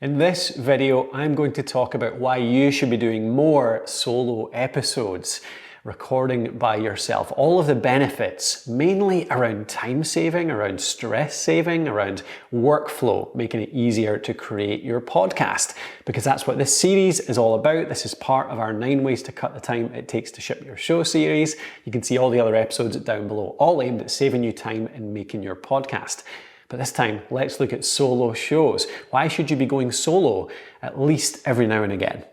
In this video, I'm going to talk about why you should be doing more solo episodes, recording by yourself. All of the benefits, mainly around time saving, around stress saving, around workflow, making it easier to create your podcast. Because that's what this series is all about. This is part of our 9 ways to cut the time it takes to ship your show series. You can see all the other episodes down below, all aimed at saving you time in making your podcast. But this time, let's look at solo shows. Why should you be going solo at least every now and again?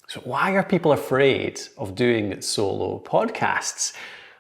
So why are people afraid of doing solo podcasts?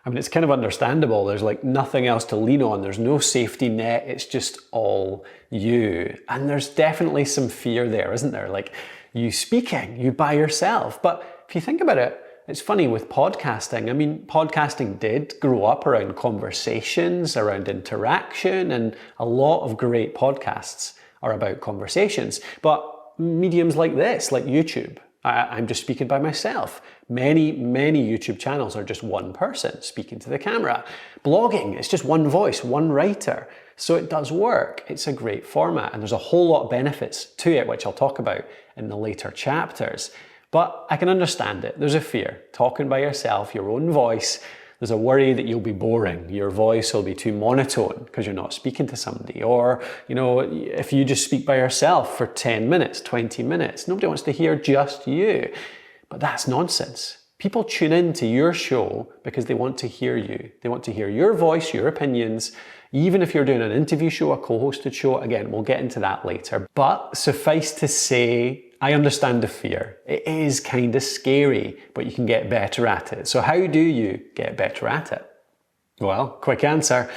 I mean, it's kind of understandable. There's like nothing else to lean on. There's no safety net. It's just all you. And there's definitely some fear there, isn't there? Like you speaking, you by yourself. But if you think about it, it's funny with podcasting. I mean, podcasting did grow up around conversations, around interaction, and a lot of great podcasts are about conversations. But mediums like this, like YouTube, I'm just speaking by myself. Many YouTube channels are just one person speaking to the camera. Blogging, it's just one voice, one writer. So it does work. It's a great format, and there's a whole lot of benefits to it, which I'll talk about in the later chapters. But I can understand it. There's a fear. Talking by yourself, your own voice, there's a worry that you'll be boring. Your voice will be too monotone because you're not speaking to somebody. Or, if you just speak by yourself for 10 minutes, 20 minutes, nobody wants to hear just you. But that's nonsense. People tune in to your show because they want to hear you. They want to hear your voice, your opinions. Even if you're doing an interview show, a co-hosted show, again, we'll get into that later. But suffice to say, I understand the fear. It is kind of scary, but you can get better at it. So how do you get better at it? Well, quick answer,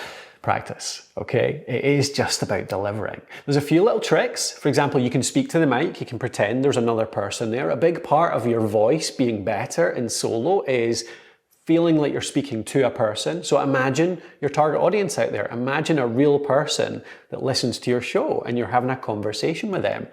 practice, okay? It is just about delivering. There's a few little tricks. For example, you can speak to the mic, you can pretend there's another person there. A big part of your voice being better in solo is feeling like you're speaking to a person. So imagine your target audience out there. Imagine a real person that listens to your show and you're having a conversation with them.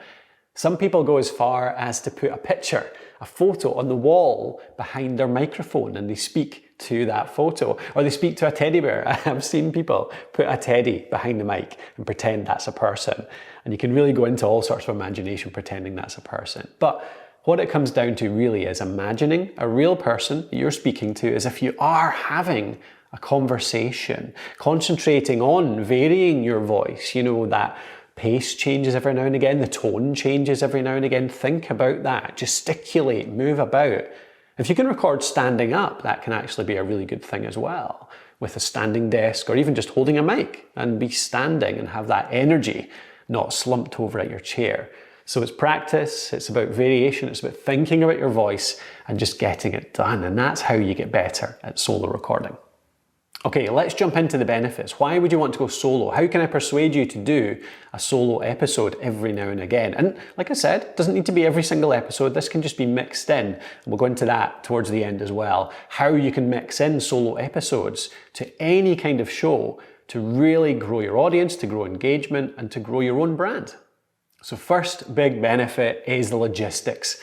Some people go as far as to put a picture, a photo on the wall behind their microphone and they speak to that photo. Or they speak to a teddy bear. I've seen people put a teddy behind the mic and pretend that's a person. And you can really go into all sorts of imagination pretending that's a person. But what it comes down to really is imagining a real person that you're speaking to as if you are having a conversation, concentrating on varying your voice, that pace changes every now and again, the tone changes every now and again. Think about that, gesticulate, move about. If you can record standing up, that can actually be a really good thing as well, with a standing desk or even just holding a mic and be standing and have that energy, not slumped over at your chair. So it's practice, it's about variation, it's about thinking about your voice and just getting it done. And that's how you get better at solo recording. Okay, let's jump into the benefits. Why would you want to go solo? How can I persuade you to do a solo episode every now and again? And like I said, it doesn't need to be every single episode. This can just be mixed in. And we'll go into that towards the end as well. How you can mix in solo episodes to any kind of show to really grow your audience, to grow engagement, and to grow your own brand. So first big benefit is the logistics.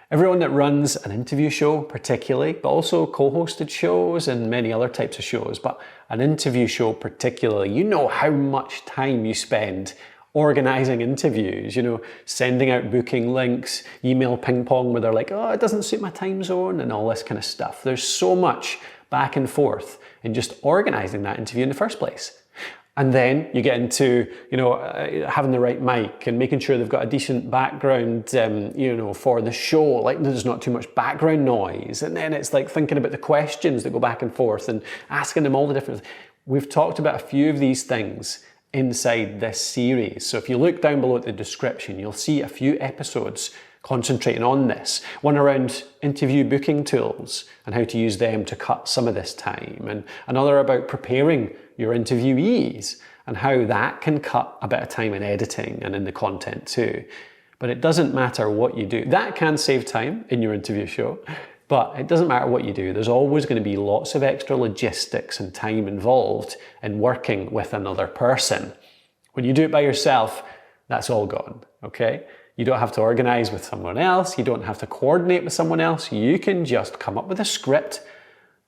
Everyone that runs an interview show particularly, but also co-hosted shows and many other types of shows, but an interview show particularly, you know how much time you spend organizing interviews, sending out booking links, email ping pong where they're like, oh, it doesn't suit my time zone and all this kind of stuff. There's so much back and forth in just organizing that interview in the first place. And then you get into, having the right mic and making sure they've got a decent background, for the show, like there's not too much background noise. And then it's like thinking about the questions that go back and forth and asking them all the different. We've talked about a few of these things inside this series. So if you look down below at the description, you'll see a few episodes concentrating on this. One around interview booking tools and how to use them to cut some of this time. And another about preparing your interviewees and how that can cut a bit of time in editing and in the content too. But it doesn't matter what you do. That can save time in your interview show, but it doesn't matter what you do. There's always going to be lots of extra logistics and time involved in working with another person. When you do it by yourself, that's all gone, okay? You don't have to organize with someone else. You don't have to coordinate with someone else. You can just come up with a script,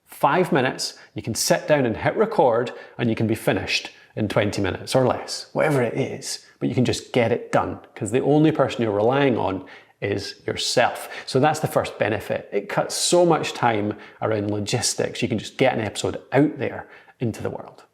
5 minutes, you can sit down and hit record and you can be finished in 20 minutes or less, whatever it is, but you can just get it done because the only person you're relying on is yourself. So that's the first benefit. It cuts so much time around logistics. You can just get an episode out there into the world.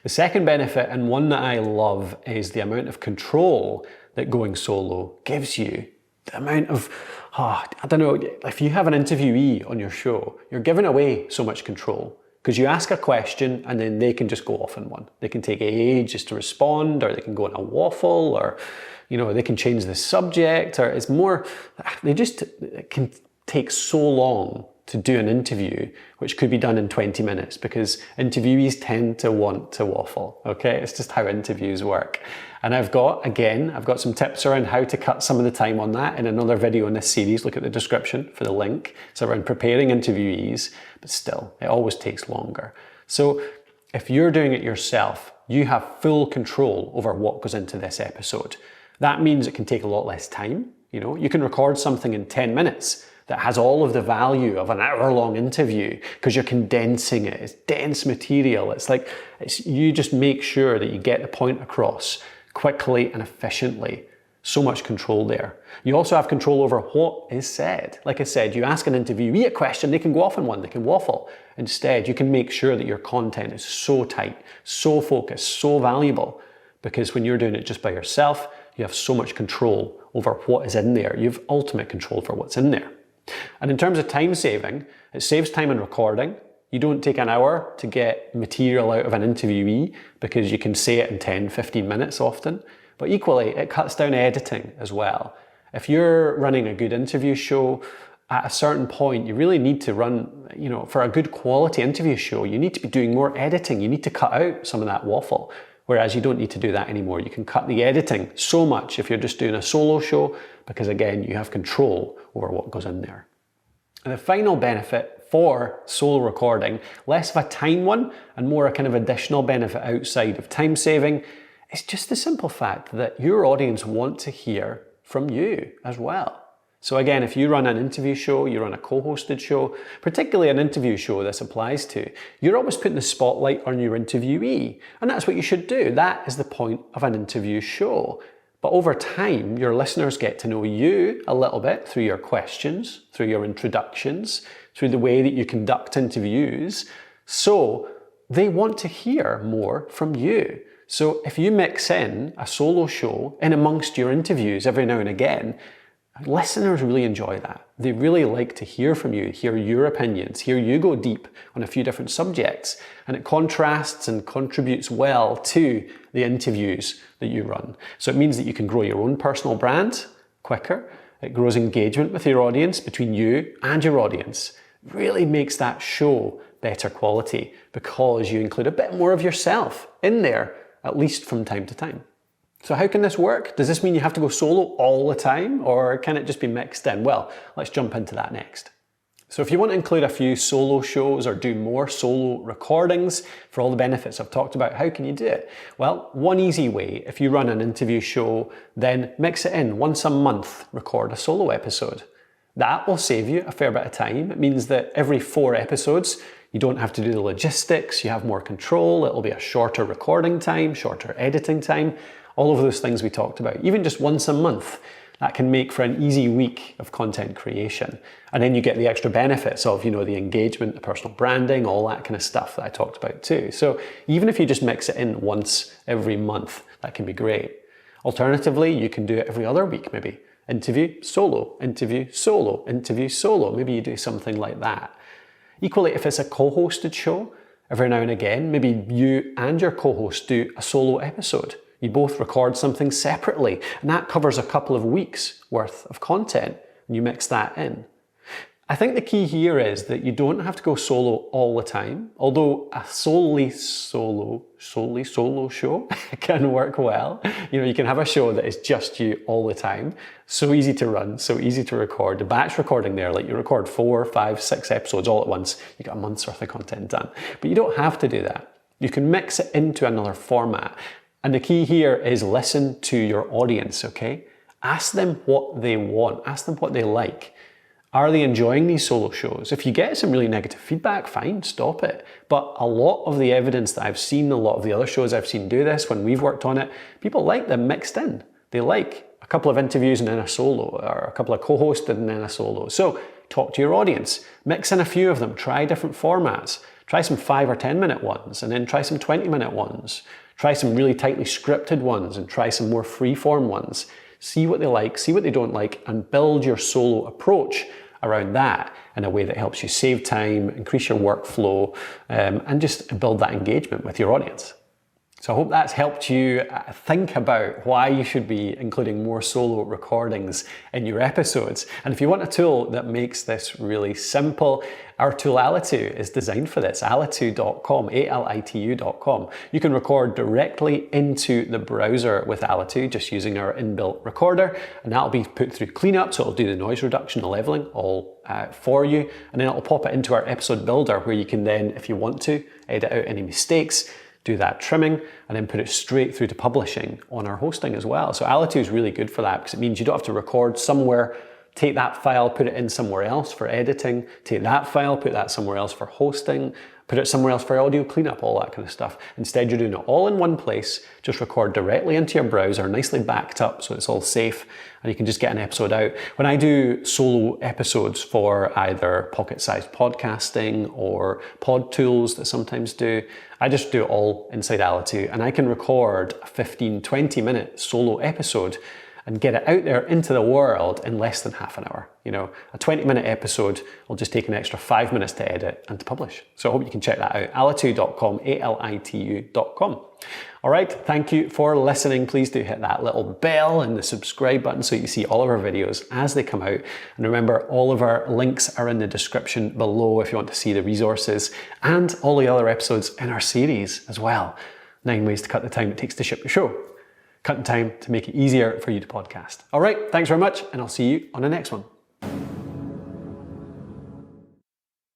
The second benefit, and one that I love, is the amount of control that going solo gives you. The amount of, I don't know, if you have an interviewee on your show, you're giving away so much control because you ask a question and then they can just go off on one. They can take ages to respond, or they can go on a waffle, or they can change the subject, or it's more, it can take so long to do an interview, which could be done in 20 minutes because interviewees tend to want to waffle, okay? It's just how interviews work. And I've got some tips around how to cut some of the time on that in another video in this series. Look at the description for the link. It's around preparing interviewees, but still, it always takes longer. So if you're doing it yourself, you have full control over what goes into this episode. That means it can take a lot less time. You can record something in 10 minutes that has all of the value of an hour-long interview because you're condensing it. It's dense material. You just make sure that you get the point across quickly and efficiently. So much control there. You also have control over what is said. Like I said, you ask an interviewee a question, they can go off on one, they can waffle. Instead, you can make sure that your content is so tight, so focused, so valuable, because when you're doing it just by yourself, you have so much control over what is in there. You have ultimate control for what's in there. And in terms of time saving, it saves time in recording. You don't take an hour to get material out of an interviewee because you can say it in 10, 15 minutes often. But equally, it cuts down editing as well. If you're running a good interview show, at a certain point, you really need to run, for a good quality interview show, you need to be doing more editing. You need to cut out some of that waffle. Whereas you don't need to do that anymore. You can cut the editing so much if you're just doing a solo show because, again, you have control over what goes in there. And the final benefit for solo recording, less of a time one and more a kind of additional benefit outside of time saving, is just the simple fact that your audience want to hear from you as well. So again, if you run an interview show, you run a co-hosted show, particularly an interview show this applies to, you're always putting the spotlight on your interviewee. And that's what you should do. That is the point of an interview show. But over time, your listeners get to know you a little bit through your questions, through your introductions, through the way that you conduct interviews. So they want to hear more from you. So if you mix in a solo show in amongst your interviews every now and again, listeners really enjoy that. They really like to hear from you, hear your opinions, hear you go deep on a few different subjects. And it contrasts and contributes well to the interviews that you run. So it means that you can grow your own personal brand quicker. It grows engagement with your audience between you and your audience. It really makes that show better quality because you include a bit more of yourself in there, at least from time to time. So how can this work? Does this mean you have to go solo all the time, or can it just be mixed in? Well, let's jump into that next. So if you want to include a few solo shows or do more solo recordings for all the benefits I've talked about, how can you do it? Well, one easy way, if you run an interview show, then mix it in once a month, record a solo episode. That will save you a fair bit of time. It means that every 4 episodes, you don't have to do the logistics, you have more control, it'll be a shorter recording time, shorter editing time, all of those things we talked about. Even just once a month, that can make for an easy week of content creation. And then you get the extra benefits of, the engagement, the personal branding, all that kind of stuff that I talked about too. So even if you just mix it in once every month, that can be great. Alternatively, you can do it every other week maybe. Interview, solo, interview, solo, interview, solo. Maybe you do something like that. Equally, if it's a co-hosted show, every now and again, maybe you and your co-host do a solo episode. You both record something separately, and that covers a couple of weeks worth of content, and you mix that in. I think the key here is that you don't have to go solo all the time, although a solely solo show can work well. You can have a show that is just you all the time. So easy to run, so easy to record. The batch recording there, like you record 4, 5, 6 episodes all at once, you got a month's worth of content done. But you don't have to do that. You can mix it into another format. And the key here is listen to your audience, okay? Ask them what they want, ask them what they like. Are they enjoying these solo shows? If you get some really negative feedback, fine, stop it. But a lot of the evidence that I've seen, a lot of the other shows I've seen do this when we've worked on it, people like them mixed in. They like a couple of interviews and then a solo, or a couple of co-hosts and then a solo. So talk to your audience, mix in a few of them, try different formats. Try some 5 or 10 minute ones, and then try some 20-minute ones. Try some really tightly scripted ones, and try some more free-form ones. See what they like, see what they don't like, and build your solo approach around that in a way that helps you save time, increase your workflow, and just build that engagement with your audience. So I hope that's helped you think about why you should be including more solo recordings in your episodes. And if you want a tool that makes this really simple, our tool Alitu is designed for this, alitu.com, alitu.com. You can record directly into the browser with Alitu just using our inbuilt recorder, and that'll be put through cleanup, so it'll do the noise reduction, the leveling, all for you, and then it'll pop it into our episode builder where you can then, if you want to, edit out any mistakes, do that trimming, and then put it straight through to publishing on our hosting as well. So Alitu is really good for that because it means you don't have to record somewhere, take that file, put it in somewhere else for editing, take that file, put that somewhere else for hosting, put it somewhere else for audio cleanup, all that kind of stuff. Instead, you're doing it all in one place, just record directly into your browser, nicely backed up so it's all safe, and you can just get an episode out. When I do solo episodes for either pocket-sized podcasting or pod tools that sometimes do, I just do it all inside Alitu, and I can record a 15, 20-minute solo episode and get it out there into the world in less than half an hour. You know, a 20-minute episode will just take an extra 5 minutes to edit and to publish. So I hope you can check that out. alitu.com, alitu.com. All right, thank you for listening. Please do hit that little bell and the subscribe button so you see all of our videos as they come out. And remember, all of our links are in the description below if you want to see the resources and all the other episodes in our series as well. 9 ways to cut the time it takes to ship your show. Cutting time to make it easier for you to podcast. All right, thanks very much, and I'll see you on the next one.